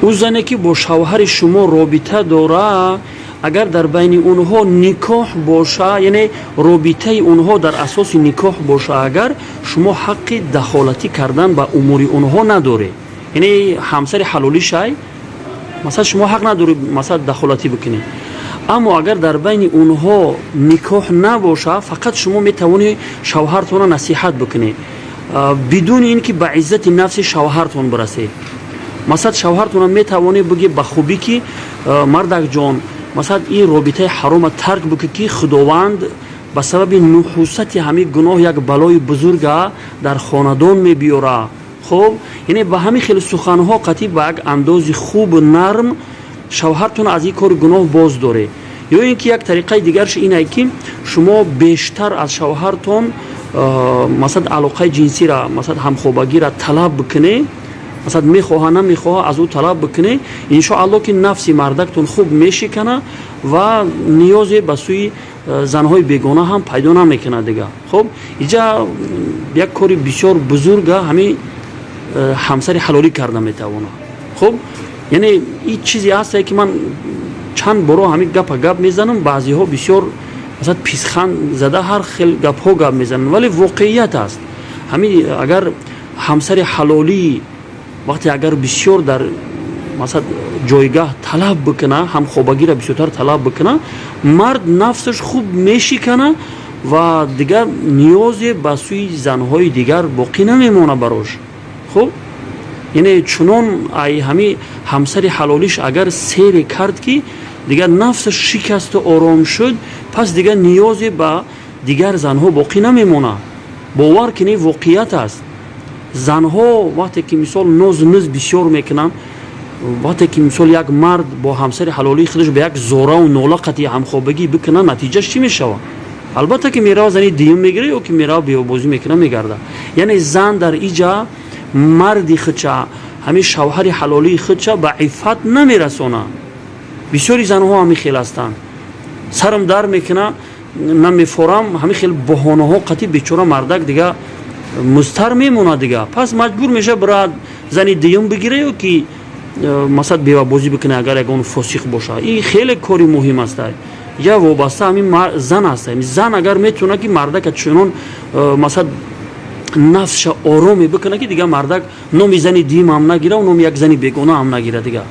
او زنی که با شوهر شما رابطه داره، اگر در بین اونها نکاح باشه، یعنی رابطه اونها در اساس نکاح باشه، اگر شما حق دخالتی کردن به امور اونها نداره، یعنی همسر حلالی شای مثلا شما حق نداری مثلا دخالتی بکنید. اما اگر در بین اونها نکاح نباشه، فقط شما میتوانی شوهرتون نصیحت بکنید بدون اینکه به عزت نفس شوهرتون برسه. مثلا شوهرتون میتوانی بگی به خوبی که مردک جان مثلا این رابطه حرام ترک بکنی که خداوند به سبب نحوست همین گناه یک بلای بزرگ در خاندان میبیاره. خب یعنی به همین خیلی سخنها قطعی به یک اندازی خوب و نرم شوهرتون از این کار گناه باز داره. یا اینکه یک طریقه دیگرش اینه که شما بیشتر از شوهرتون مثلا علاقه جنسی را مثلا همخوابگی را طلب بکنه، مثلا میخواه نمیخواه از او طلب بکنه، ان شاء الله که نفس مردکتون خوب میشکنه و نیاز به سوی زنهای بیگانه هم پیدا نمیکنه دیگه. خب اینجا یک کاری بسیار بزرگ همین همسر حلالی کرده میتونه. خب یعنی این چیزی هست که من چند بار همین گپ میزنم، بعضی ها بسیار مثلا پیسخند زده هر خیل گپ میزنن، ولی واقعیت است. همین اگر همسر حلالی وقتی اگر بسیار در مثلا جایگاه طلب بکنه، هم خوابگی را بسیارتر طلب بکنه، مرد نفسش خوب میشکنه و دیگر نیاز به سوی زنهای دیگر باقی نمیمونه براش. خب یعنی چنان ای همین همسر حلالیش اگر سیر کرد که دیگر نفسش شکست و آرام شد، پس دیگر نیاز به دیگر زنها باقی نمیمونه. باور کنی واقعیت است. زنها وقتی که مثال ناز بسیار میکنن، وقتی که مثال یک مرد با همسر حلالی خودش به یک زوره و ناله قطعی همخوابگی بکنه، نتیجهش چی میشه؟ البته که میره زنی دیم میگیره یا که میره بیابازی میکنه میگرده. یعنی زن در اینجا مردی خودشا همین شوهر حلالی خودشا به عفت نمیرسونه. بسیاری زنها همین خیل هستن، سرم در میکنه نمیفورم، همین خیل بهانه ها قطعی بیچاره مردک دیگه مستر میمونه دیگه، پس مجبور میشه برای زنی دیم بگیره یا که مثلا بیابازی بکنه اگر اون فاسق باشه. این خیلی کاری مهم است. یا وابسته همین زن است. زن اگر میتونه که مردک چنون مثلا نفسش آرامی بکنه که دیگه مردک نومی زنی دیم هم نگیره و نومی یک زنی بیگانه هم نگیره دیگه.